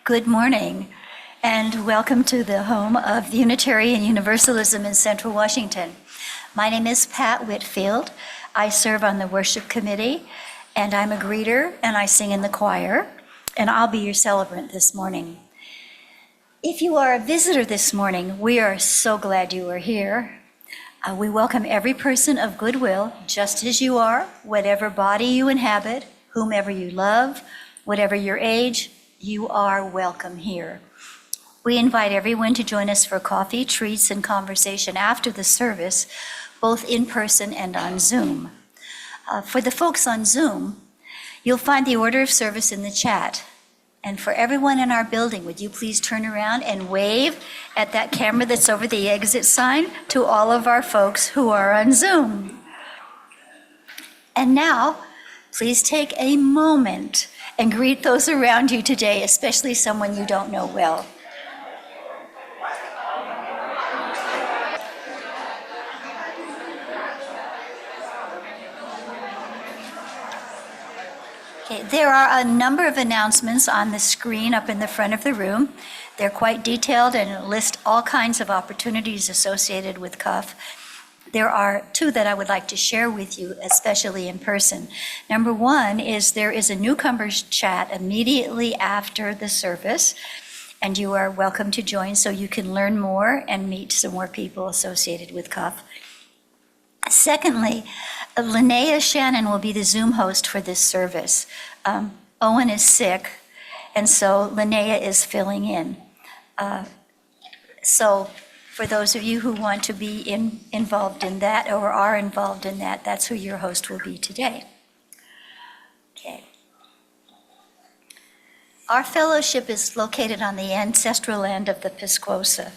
Good morning, and welcome to the home of Unitarian Universalism in Central Washington. My name is Pat Whitfield. I serve on the worship committee, and I'm a greeter, and I sing in the choir, and I'll be your celebrant this morning. If you are a visitor this morning, we are so glad you are here. We welcome every person of goodwill, just as you are, whatever body you inhabit, whomever you love, whatever your age, you are welcome here. We invite everyone to join us for coffee, treats, and conversation after the service, both in person and on Zoom. For the folks on Zoom, you'll find the order of service in the chat. And for everyone in our building, would you please turn around and wave at that camera that's over the exit sign to all of our folks who are on Zoom. And now, please take a moment and greet those around you today, especially someone you don't know well. Okay, there are a number of announcements on the screen up in the front of the room. They're quite detailed and list all kinds of opportunities associated with CUF. There are two that I would like to share with you, especially in person. Number one is there is a newcomers chat immediately after the service, and you are welcome to join so you can learn more and meet some more people associated with CUF. Secondly, Linnea Shannon will be the Zoom host for this service. Owen is sick, and so Linnea is filling in. So for those of you who want to be involved in that or are involved in that, that's who your host will be today. Okay. Our fellowship is located on the ancestral land of the Pisquosa.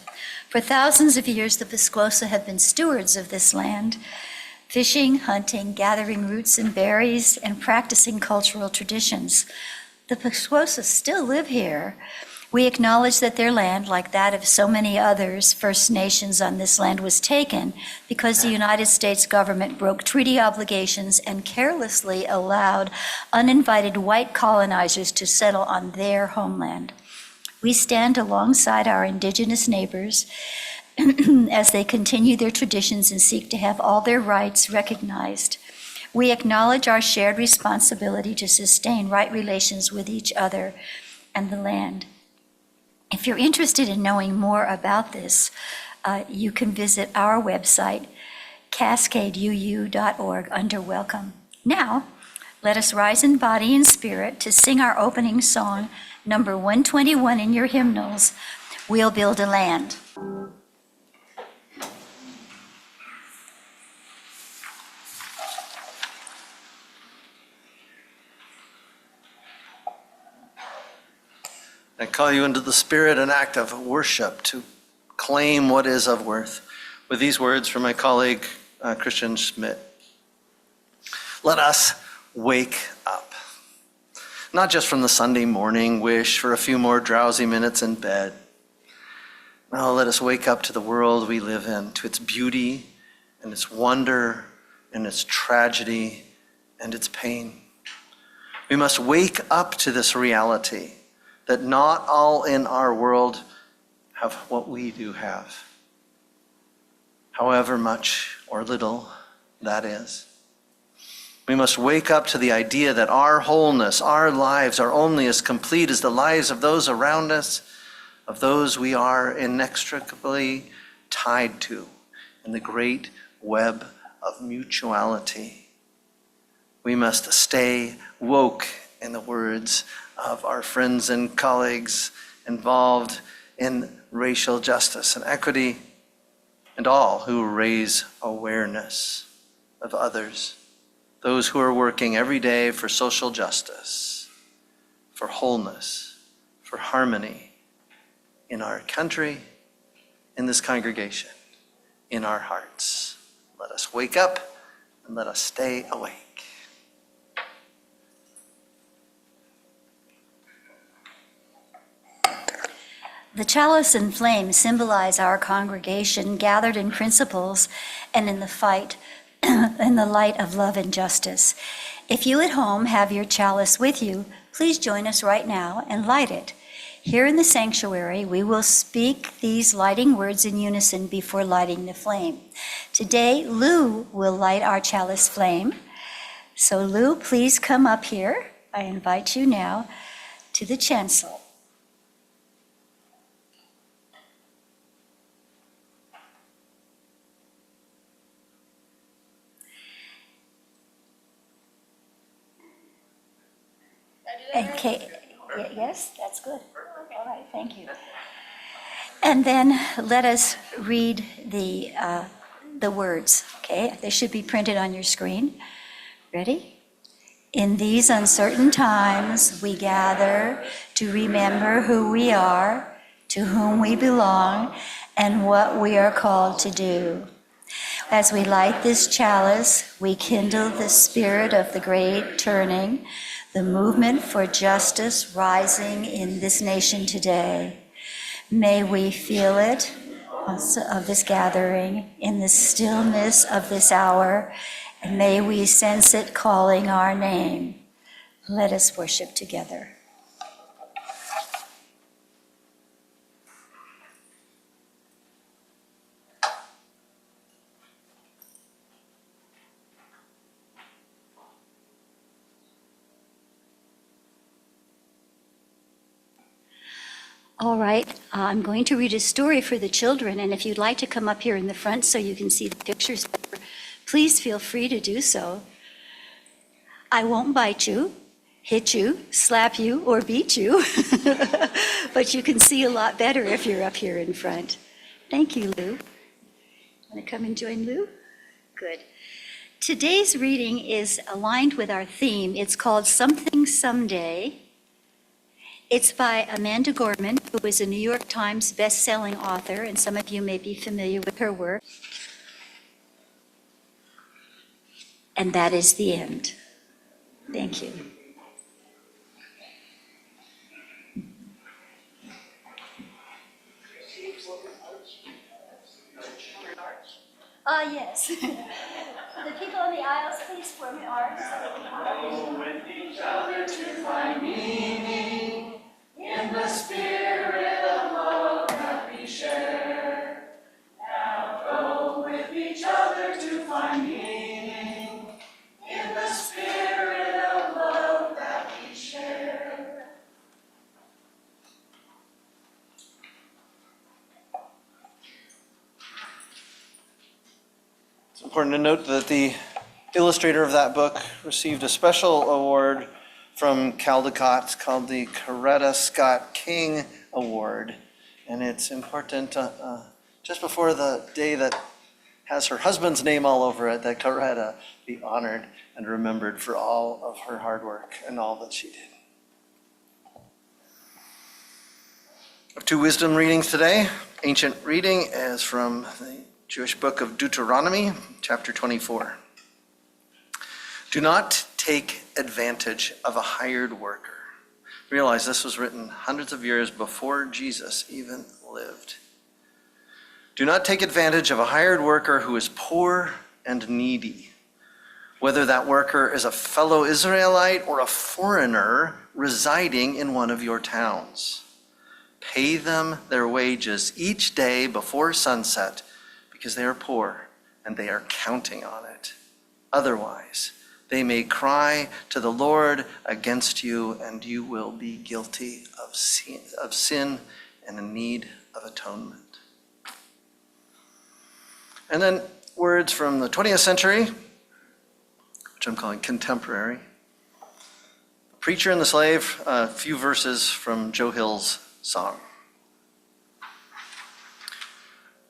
For thousands of years, the Pisquosa have been stewards of this land, fishing, hunting, gathering roots and berries, and practicing cultural traditions. The Pisquosa still live here. We acknowledge that their land, like that of so many others, First Nations on this land, was taken because the United States government broke treaty obligations and carelessly allowed uninvited white colonizers to settle on their homeland. We stand alongside our indigenous neighbors as they continue their traditions and seek to have all their rights recognized. We acknowledge our shared responsibility to sustain right relations with each other and the land. If you're interested in knowing more about this, you can visit our website, cascadeuu.org, under Welcome. Now, let us rise in body and spirit to sing our opening song, number 121 in your hymnals, We'll Build a Land. I call you into the spirit, an act of worship to claim what is of worth. With these words from my colleague, Christian Schmidt. Let us wake up. Not just from the Sunday morning wish for a few more drowsy minutes in bed. No, let us wake up to the world we live in, to its beauty and its wonder and its tragedy and its pain. We must wake up to this reality that not all in our world have what we do have, however much or little that is. We must wake up to the idea that our wholeness, our lives are only as complete as the lives of those around us, of those we are inextricably tied to in the great web of mutuality. We must stay woke, in the words of our friends and colleagues involved in racial justice and equity, and all who raise awareness of others, those who are working every day for social justice, for wholeness, for harmony in our country, in this congregation, in our hearts. Let us wake up and let us stay awake. The chalice and flame symbolize our congregation gathered in principles and in the fight in the light of love and justice. If you at home have your chalice with you, please join us right now and light it. Here in the sanctuary, we will speak these lighting words in unison before lighting the flame. Today, Lou will light our chalice flame. So Lou, please come up here. I invite you now to the chancel. Okay, yes, that's good. All right, thank you. And then let us read the words, okay? They should be printed on your screen. Ready? In these uncertain times, we gather to remember who we are, to whom we belong, and what we are called to do. As we light this chalice, we kindle the spirit of the great turning, the movement for justice rising in this nation today. May we feel it of this gathering in the stillness of this hour, and may we sense it calling our name. Let us worship together. All right, I'm going to read a story for the children, and if you'd like to come up here in the front so you can see the pictures, please feel free to do so. I won't bite you, hit you, slap you, or beat you, but you can see a lot better if you're up here in front. Thank you, Lou. Want to come and join Lou? Good. Today's reading is aligned with our theme. It's called Something Someday. It's by Amanda Gorman, who is a New York Times best-selling author, and some of you may be familiar with her work. And that is the end. Thank you. Yes. The people in the aisles, please form an arc. Go with each other to find meaning in the spirit of love that we share. Now go with each other to find meaning in the spirit of love that we share. It's important to note that the illustrator of that book received a special award from Caldecott called the Coretta Scott King Award. And it's important, just before the day that has her husband's name all over it, that Coretta be honored and remembered for all of her hard work and all that she did. I have two wisdom readings today. Ancient reading is from the Jewish book of Deuteronomy, chapter 24. Do not take advantage of a hired worker. Realize this was written hundreds of years before Jesus even lived. Do not take advantage of a hired worker who is poor and needy, whether that worker is a fellow Israelite or a foreigner residing in one of your towns. Pay them their wages each day before sunset, because they are poor and they are counting on it. Otherwise, they may cry to the Lord against you, and you will be guilty of sin and in need of atonement. And then words from the 20th century, which I'm calling contemporary. The Preacher and the Slave, a few verses from Joe Hill's song.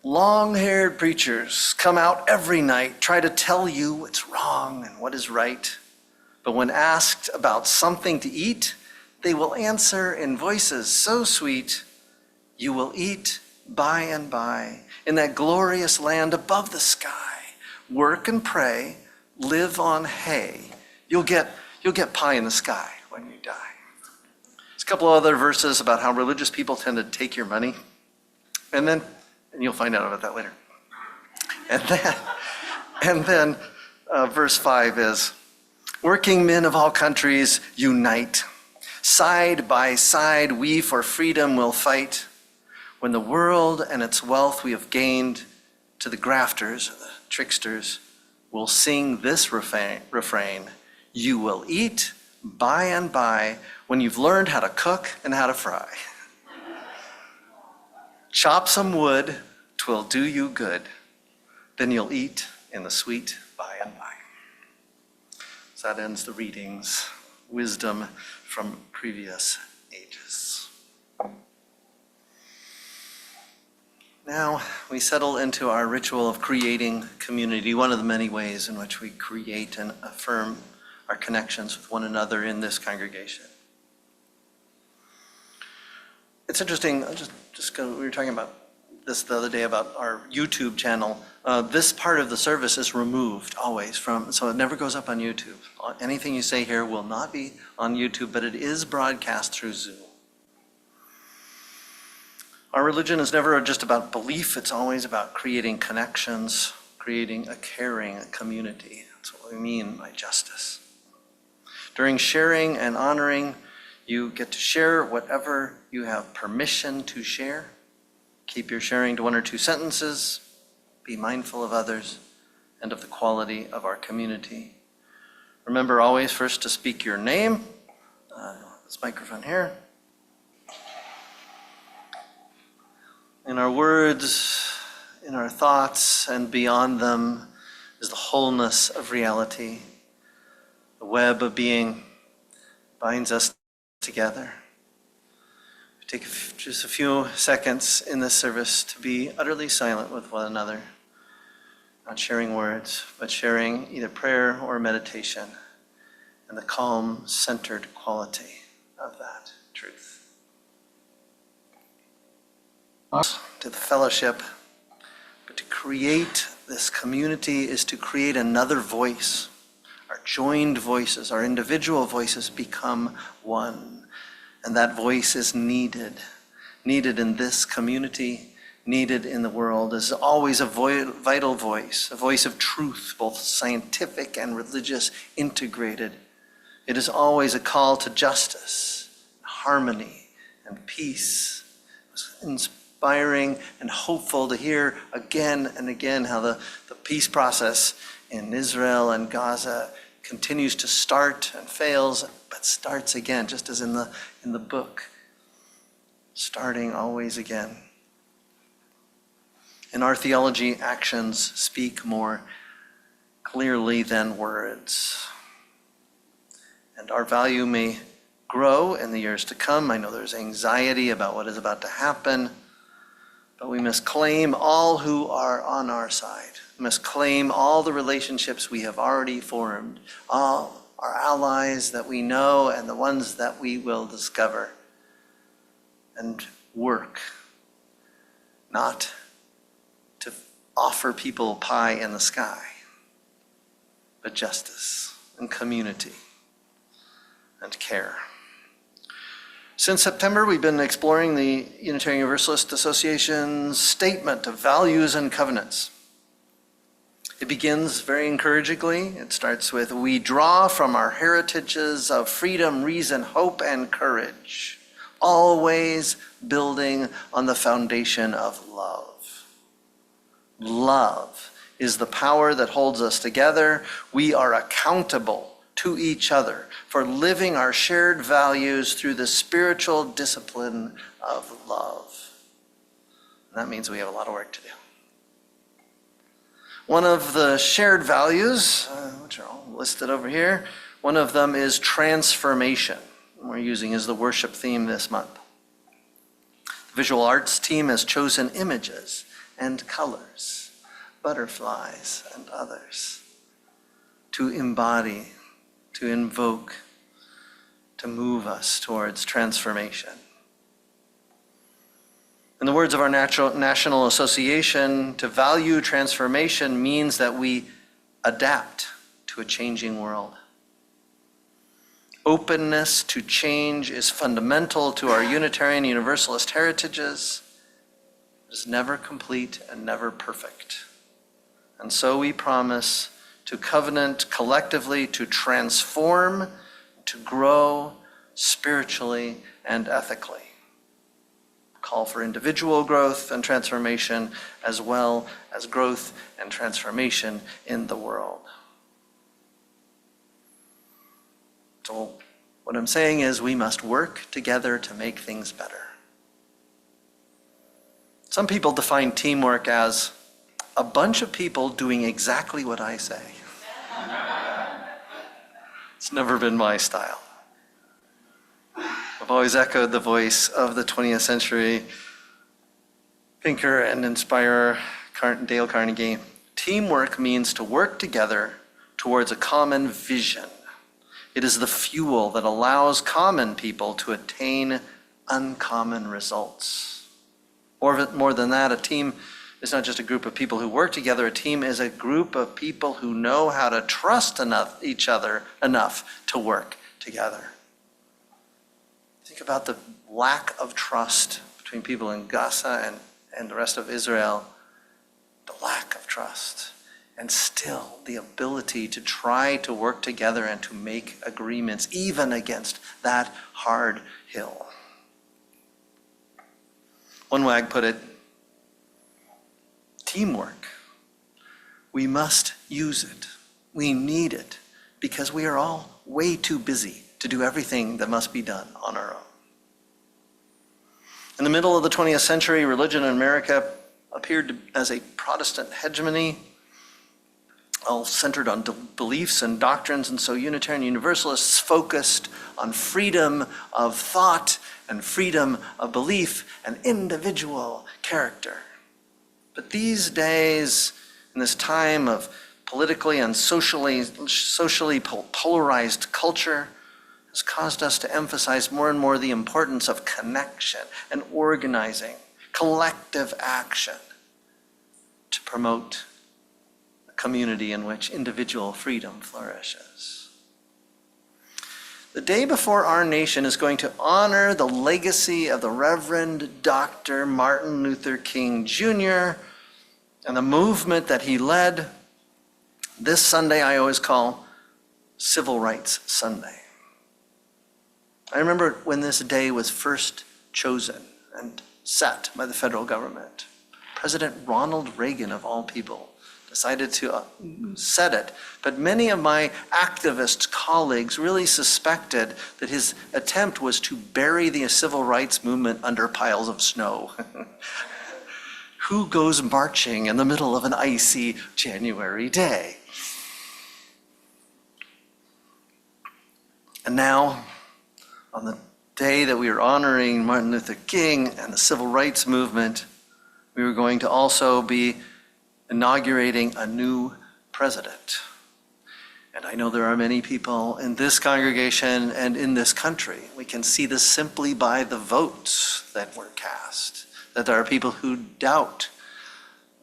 Long-haired preachers come out every night, try to tell you what's wrong and what is right. But when asked about something to eat, they will answer in voices so sweet, you will eat by and by in that glorious land above the sky. Work and pray, live on hay. You'll get pie in the sky when you die. There's a couple of other verses about how religious people tend to take your money. And you'll find out about that later. And then verse 5 is, working men of all countries unite. Side by side, we for freedom will fight. When the world and its wealth we have gained, to the grafters, the tricksters, will sing this refrain. You will eat by and by when you've learned how to cook and how to fry. Chop some wood, 'twill do you good. Then you'll eat in the sweet by and by. So that ends the readings. Wisdom from previous ages. Now we settle into our ritual of creating community, one of the many ways in which we create and affirm our connections with one another in this congregation. It's interesting, we were talking about this the other day about our YouTube channel. This part of the service is removed always so it never goes up on YouTube. Anything you say here will not be on YouTube, but it is broadcast through Zoom. Our religion is never just about belief, it's always about creating connections, creating a caring community. That's what we mean by justice. During sharing and honoring, you get to share whatever you have permission to share. Keep your sharing to 1 or 2 sentences. Be mindful of others and of the quality of our community. Remember always first to speak your name. This microphone here. In our words, in our thoughts, and beyond them is the wholeness of reality. The web of being binds us together. We take just a few seconds in this service to be utterly silent with one another, not sharing words, but sharing either prayer or meditation and the calm, centered quality of that truth. To the fellowship, but to create this community is to create another voice. Our joined voices, our individual voices become one. And that voice is needed in this community, needed in the world, is always a vital voice, a voice of truth, both scientific and religious, integrated. It is always a call to justice, harmony, and peace. It's inspiring and hopeful to hear again and again how the peace process in Israel and Gaza continues to start and fails, but starts again, just as in the book, starting always again. In our theology, actions speak more clearly than words. And our value may grow in the years to come. I know there's anxiety about what is about to happen, but we must claim all who are on our side. We must claim all the relationships we have already formed, all our allies that we know and the ones that we will discover, and work not to offer people pie in the sky, but justice and community and care. Since September, we've been exploring the Unitarian Universalist Association's statement of values and covenants. It begins very encouragingly. It starts with, we draw from our heritages of freedom, reason, hope, and courage, always building on the foundation of love. Love is the power that holds us together. We are accountable to each other for living our shared values through the spiritual discipline of love. And that means we have a lot of work to do. One of the shared values, which are all listed over here, one of them is transformation. We're using as the worship theme this month. The visual arts team has chosen images and colors, butterflies and others, to embody, to invoke, to move us towards transformation. In the words of our National Association, to value transformation means that we adapt to a changing world. Openness to change is fundamental to our Unitarian Universalist heritages. It is never complete and never perfect. And so we promise to covenant collectively to transform, to grow, spiritually and ethically. Call for individual growth and transformation as well as growth and transformation in the world. So what I'm saying is we must work together to make things better. Some people define teamwork as a bunch of people doing exactly what I say. It's never been my style. I've always echoed the voice of the 20th century thinker and inspirer Dale Carnegie. Teamwork means to work together towards a common vision. It is the fuel that allows common people to attain uncommon results. Or more than that, a team is not just a group of people who work together. A team is a group of people who know how to trust each other enough to work together. Think about the lack of trust between people in Gaza and the rest of Israel. The lack of trust. And still the ability to try to work together and to make agreements, even against that hard hill. One wag put it, teamwork. We must use it. We need it because we are all way too busy to do everything that must be done on our own. In the middle of the 20th century, religion in America appeared as a Protestant hegemony, all centered on beliefs and doctrines, and so Unitarian Universalists focused on freedom of thought and freedom of belief and individual character. But these days, in this time of politically and socially polarized culture, has caused us to emphasize more and more the importance of connection and organizing, collective action to promote a community in which individual freedom flourishes. The day before our nation is going to honor the legacy of the Reverend Dr. Martin Luther King Jr. and the movement that he led. This Sunday I always call Civil Rights Sunday. I remember when this day was first chosen and set by the federal government. President Ronald Reagan, of all people, decided to set it. But many of my activist colleagues really suspected that his attempt was to bury the civil rights movement under piles of snow. Who goes marching in the middle of an icy January day? And now, on the day that we are honoring Martin Luther King and the civil rights movement, we are going to also be inaugurating a new president. And I know there are many people in this congregation and in this country. We can see this simply by the votes that were cast, that there are people who doubt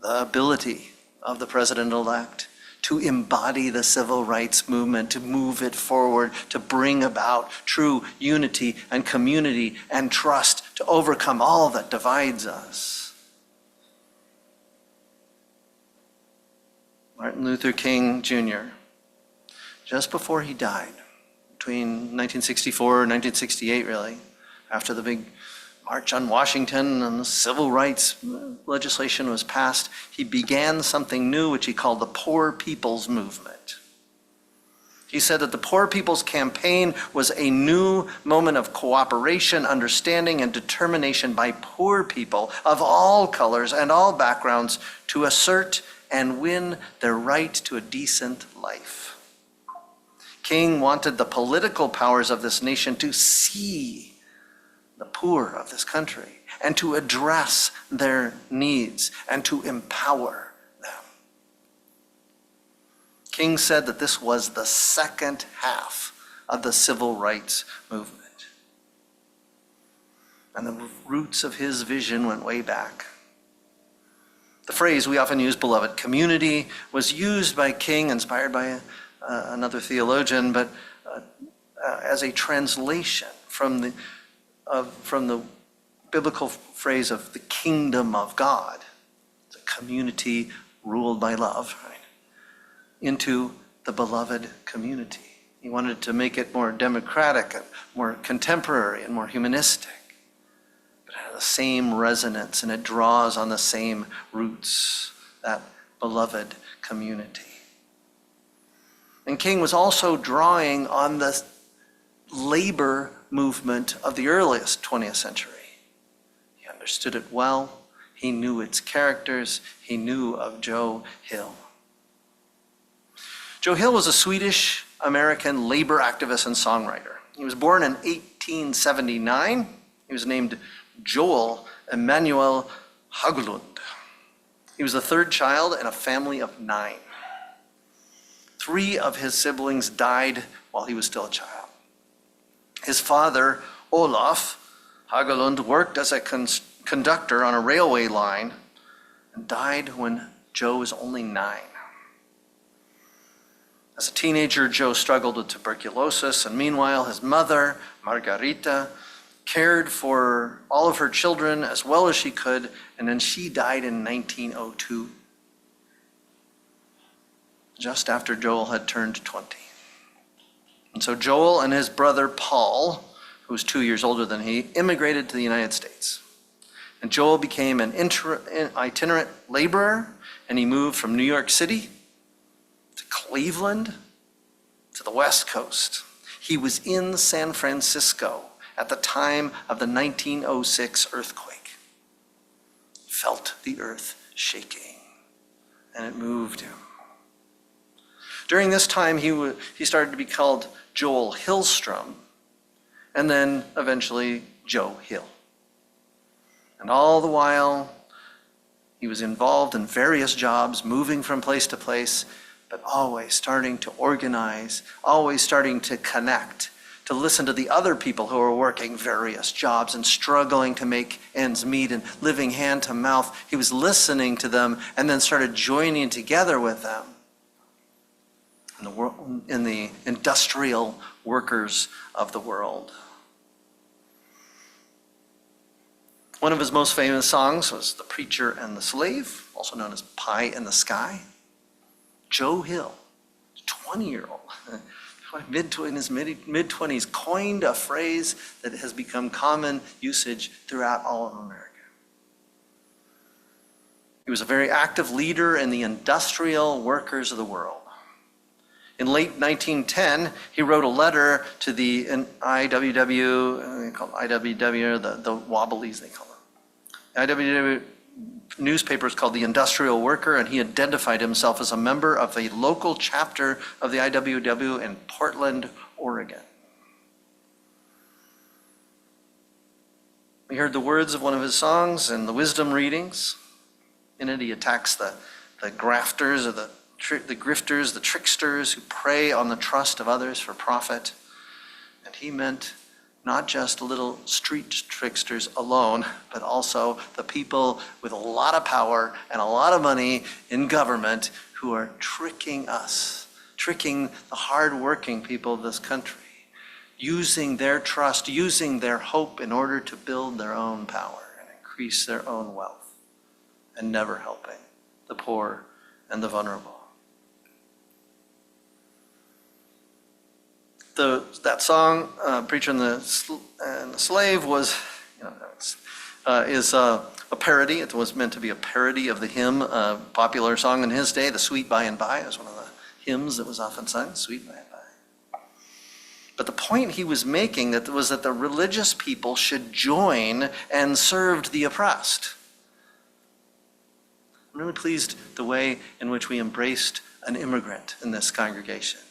the ability of the president-elect to embody the civil rights movement, to move it forward, to bring about true unity and community and trust, to overcome all that divides us. Martin Luther King Jr., just before he died, between 1964 and 1968 really, after the big March on Washington and the civil rights legislation was passed, he began something new which he called the Poor People's Movement. He said that the Poor People's Campaign was a new moment of cooperation, understanding, and determination by poor people of all colors and all backgrounds to assert and win their right to a decent life. King wanted the political powers of this nation to see the poor of this country and to address their needs and to empower them. King said that this was the second half of the civil rights movement. And the roots of his vision went way back. The phrase we often use, beloved community, was used by King, inspired by another theologian, but as a translation from the biblical phrase of the kingdom of God, the community ruled by love, right, into the beloved community. He wanted to make it more democratic, and more contemporary, and more humanistic. But it has the same resonance, and it draws on the same roots, that beloved community. And King was also drawing on the labor movement of the earliest 20th century. He understood it well. He knew its characters. He knew of Joe Hill. Joe Hill was a Swedish-American labor activist and songwriter. He was born in 1879. He was named Joel Emanuel Haglund. He was the third child in a family of 9. 3 of his siblings died while he was still a child. His father, Olaf Haglund, worked as a conductor on a railway line and died when Joe was only 9. As a teenager, Joe struggled with tuberculosis, and meanwhile, his mother, Margarita, cared for all of her children as well as she could, and then she died in 1902, just after Joel had turned 20. And so Joel and his brother Paul, who was 2 years older than he, immigrated to the United States. And Joel became an itinerant laborer, and he moved from New York City to Cleveland to the West Coast. He was in San Francisco at the time of the 1906 earthquake. He felt the earth shaking, and it moved him. During this time, he started to be called Joel Hillstrom, and then eventually Joe Hill. And all the while, he was involved in various jobs, moving from place to place, but always starting to organize, always starting to connect, to listen to the other people who were working various jobs and struggling to make ends meet and living hand to mouth. He was listening to them and then started joining together with them in the industrial workers of the world. One of his most famous songs was The Preacher and the Slave, also known as Pie in the Sky. Joe Hill, 20-year-old, in his mid-20s, coined a phrase that has become common usage throughout all of America. He was a very active leader in the industrial workers of the world. In late 1910, he wrote a letter to the IWW, they call it IWW, the Wobblies, they call it. The IWW newspaper is called The Industrial Worker, and he identified himself as a member of a local chapter of the IWW in Portland, Oregon. We heard the words of one of his songs in the wisdom readings. In it, he attacks the grafters or the grifters, the tricksters who prey on the trust of others for profit. And he meant not just little street tricksters alone, but also the people with a lot of power and a lot of money in government who are tricking us, tricking the hardworking people of this country, using their trust, using their hope in order to build their own power and increase their own wealth, and never helping the poor and the vulnerable. That song, "Preacher and the Slave," was, is a parody. It was meant to be a parody of the hymn, a popular song in his day, "The Sweet By and By." It was one of the hymns that was often sung, "Sweet By and By." But the point he was making was that the religious people should join and serve the oppressed. I'm really pleased the way in which we embraced an immigrant in this congregation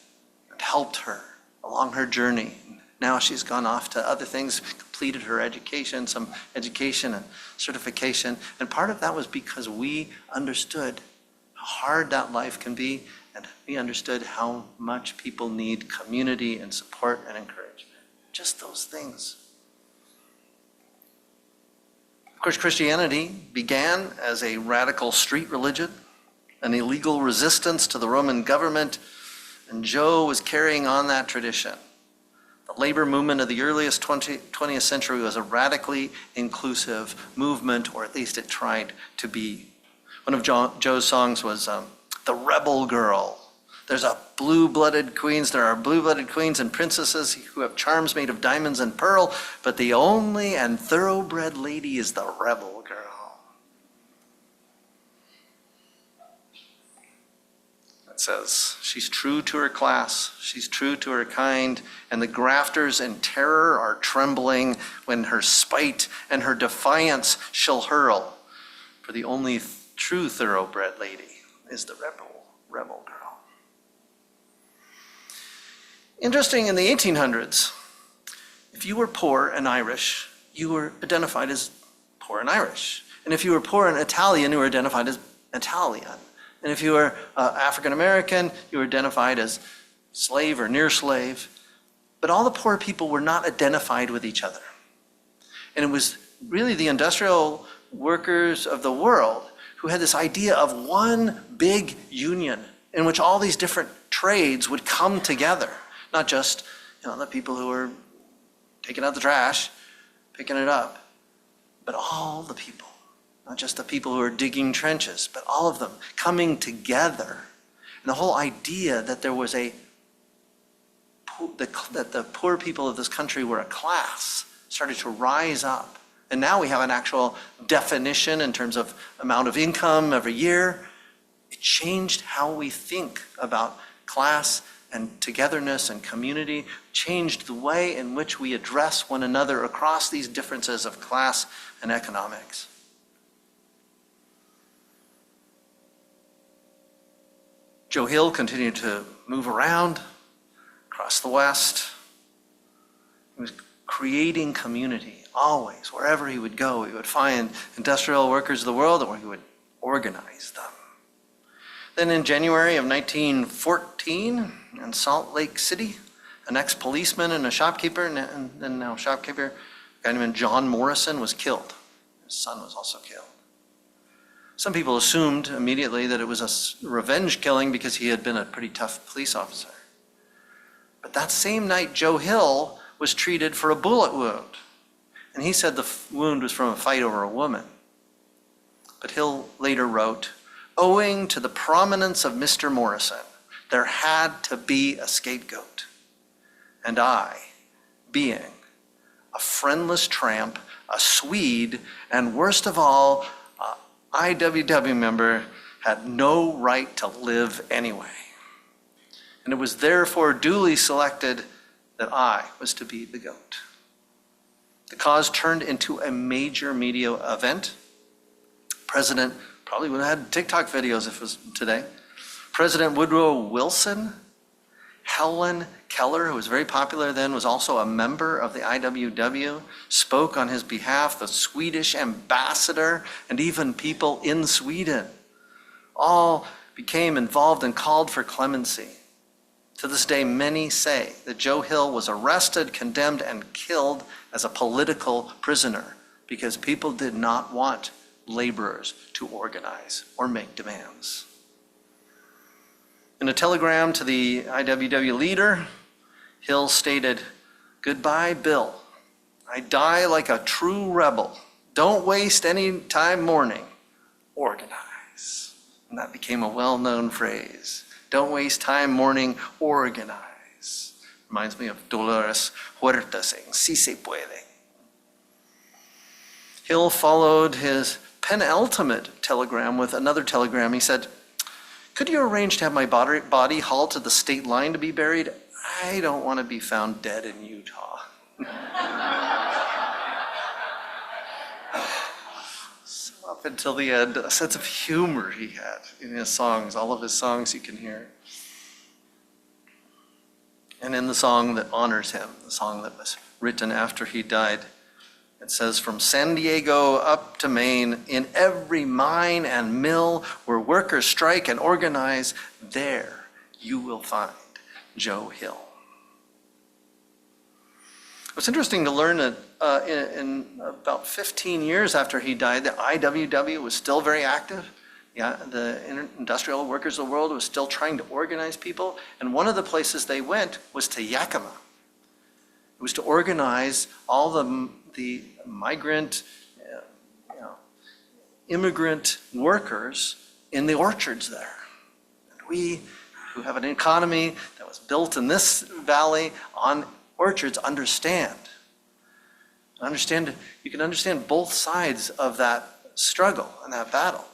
and helped her along her journey. Now she's gone off to other things, completed her education, some education and certification. And part of that was because we understood how hard that life can be, and we understood how much people need community and support and encouragement. Just those things. Of course, Christianity began as a radical street religion, an illegal resistance to the Roman government, and Joe was carrying on that tradition. The labor movement of the earliest 20th century was a radically inclusive movement, or at least it tried to be. One of Joe's songs was "The Rebel Girl." There's a blue-blooded queens. There are blue-blooded queens and princesses who have charms made of diamonds and pearl, but the only and thoroughbred lady is the rebel girl. It says, she's true to her class, she's true to her kind, and the grafters in terror are trembling when her spite and her defiance she'll hurl. For the only true thoroughbred lady is the rebel girl. Interesting, in the 1800s, if you were poor and Irish, you were identified as poor and Irish. And if you were poor and Italian, you were identified as Italian. And if you were African American, you were identified as slave or near slave. But all the poor people were not identified with each other. And it was really the industrial workers of the world who had this idea of one big union in which all these different trades would come together. Not just, the people who were taking out the trash, picking it up, but all the people. Not just the people who are digging trenches, but all of them coming together. And the whole idea that there was that the poor people of this country were a class started to rise up. And now we have an actual definition in terms of amount of income every year. It changed how we think about class and togetherness and community, changed the way in which we address one another across these differences of class and economics. Joe Hill continued to move around across the West. He was creating community, always. Wherever he would go, he would find industrial workers of the world, or he would organize them. Then in January of 1914, in Salt Lake City, an ex-policeman and a shopkeeper, and then now shopkeeper, a guy named John Morrison, was killed. His son was also killed. Some people assumed immediately that it was a revenge killing because he had been a pretty tough police officer. But that same night, Joe Hill was treated for a bullet wound. And he said the wound was from a fight over a woman. But Hill later wrote, owing to the prominence of Mr. Morrison, there had to be a scapegoat. And I, being a friendless tramp, a Swede, and worst of all, IWW member, had no right to live anyway. And it was therefore duly selected that I was to be the goat. The cause turned into a major media event. President probably would have had TikTok videos if it was today. President Woodrow Wilson, Helen Keller, who was very popular then, was also a member of the IWW, spoke on his behalf. The Swedish ambassador and even people in Sweden all became involved and called for clemency. To this day, many say that Joe Hill was arrested, condemned, and killed as a political prisoner because people did not want laborers to organize or make demands. In a telegram to the IWW leader, Hill stated, "Goodbye, Bill. I die like a true rebel. Don't waste any time mourning. Organize." And that became a well-known phrase. Don't waste time mourning, organize. Reminds me of Dolores Huerta saying, "Si se puede." Hill followed his penultimate telegram with another telegram. He said, "Could you arrange to have my body hauled to the state line to be buried? I don't want to be found dead in Utah." So up until the end, a sense of humor he had in his songs. All of his songs you can hear. And in the song that honors him, the song that was written after he died, it says, "From San Diego up to Maine, in every mine and mill where workers strike and organize, there you will find Joe Hill." It's interesting to learn that in about 15 years after he died, the IWW was still very active. Yeah, the industrial workers of the world was still trying to organize people. And one of the places they went was to Yakima. It was to organize all the migrant, immigrant workers in the orchards there. And we who have an economy that was built in this valley on orchards understand. You can understand both sides of that struggle and that battle.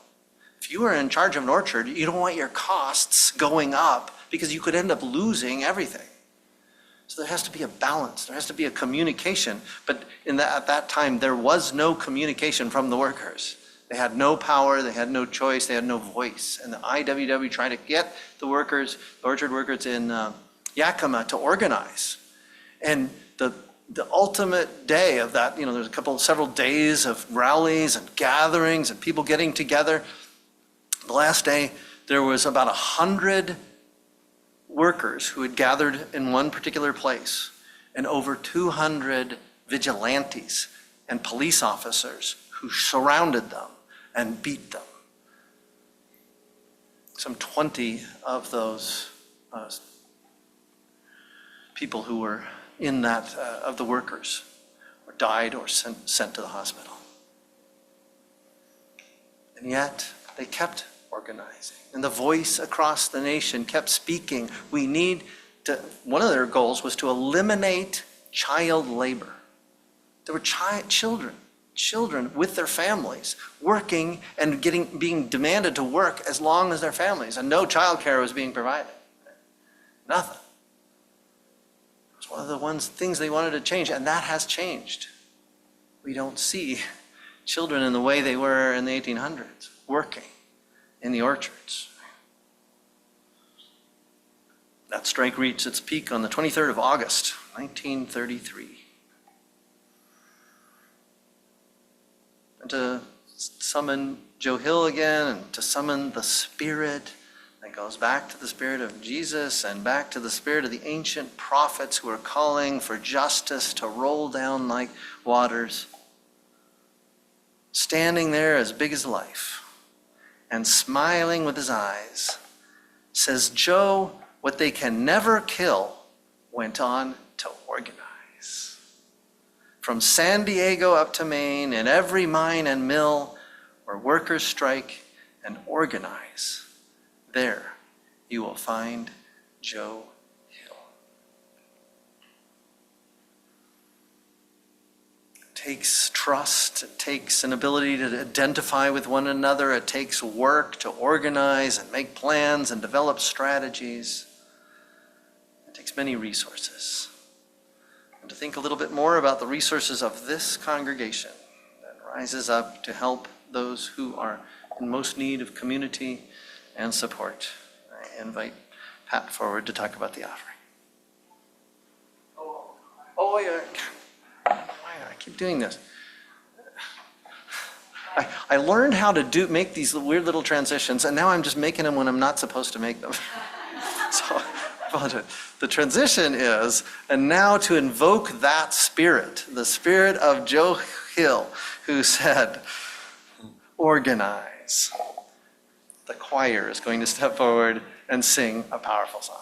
If you are in charge of an orchard, you don't want your costs going up because you could end up losing everything. So there has to be a balance. There has to be a communication. But at that time, there was no communication from the workers. They had no power. They had no choice. They had no voice. And the IWW tried to get the workers, the orchard workers in Yakima to organize. And the ultimate day of that, there's several days of rallies and gatherings and people getting together. The last day, there was about 100 workers who had gathered in one particular place, and over 200 vigilantes and police officers who surrounded them and beat them. Some 20 of those people who were in that, of the workers, or died or sent to the hospital. And yet, they kept organizing. And the voice across the nation kept speaking. One of their goals was to eliminate child labor. There were children with their families working and being demanded to work as long as their families, and no child care was being provided. Nothing. It's one of the things they wanted to change, and that has changed. We don't see children in the way they were in the 1800s, working in the orchards. That strike reached its peak on the 23rd of August, 1933. And to summon Joe Hill again, and to summon the spirit that goes back to the spirit of Jesus and back to the spirit of the ancient prophets who are calling for justice to roll down like waters, standing there as big as life and smiling with his eyes, says, Joe, what they can never kill went on to organize. From San Diego up to Maine, in every mine and mill where workers strike and organize, there you will find Joe Hill. It takes trust, it takes an ability to identify with one another, it takes work to organize and make plans and develop strategies. It takes many resources. And to think a little bit more about the resources of this congregation that rises up to help those who are in most need of community and support, I invite Pat forward to talk about the offering. Oh, yeah. I keep doing this. I learned how to make these weird little transitions, and now I'm just making them when I'm not supposed to make them. So, the transition is, and now to invoke that spirit, the spirit of Joe Hill, who said, organize. The choir is going to step forward and sing a powerful song.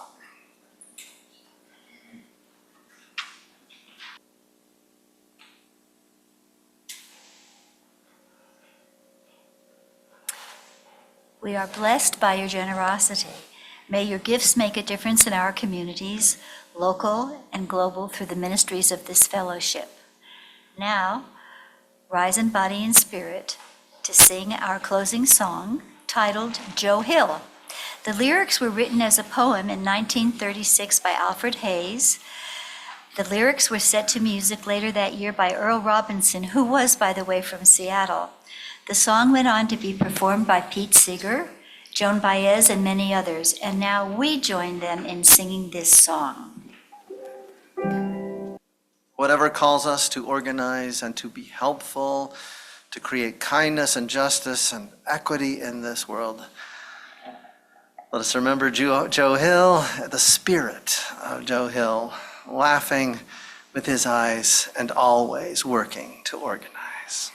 We are blessed by your generosity. May your gifts make a difference in our communities, local and global, through the ministries of this fellowship. Now, rise in body and spirit to sing our closing song titled Joe Hill. The lyrics were written as a poem in 1936 by Alfred Hayes. The lyrics were set to music later that year by Earl Robinson, who was, by the way, from Seattle. The song went on to be performed by Pete Seeger, Joan Baez, and many others, and now we join them in singing this song. Whatever calls us to organize and to be helpful, to create kindness and justice and equity in this world. Let us remember Joe Hill, the spirit of Joe Hill, laughing with his eyes and always working to organize.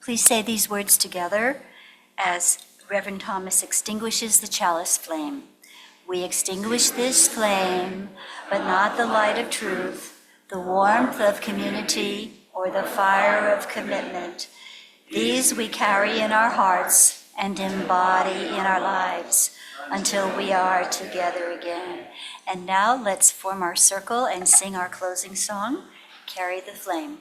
Please say these words together as Reverend Thomas extinguishes the chalice flame. We extinguish this flame, but not the light of truth, the warmth of community, or the fire of commitment. These we carry in our hearts and embody in our lives until we are together again. And now let's form our circle and sing our closing song, Carry the Flame.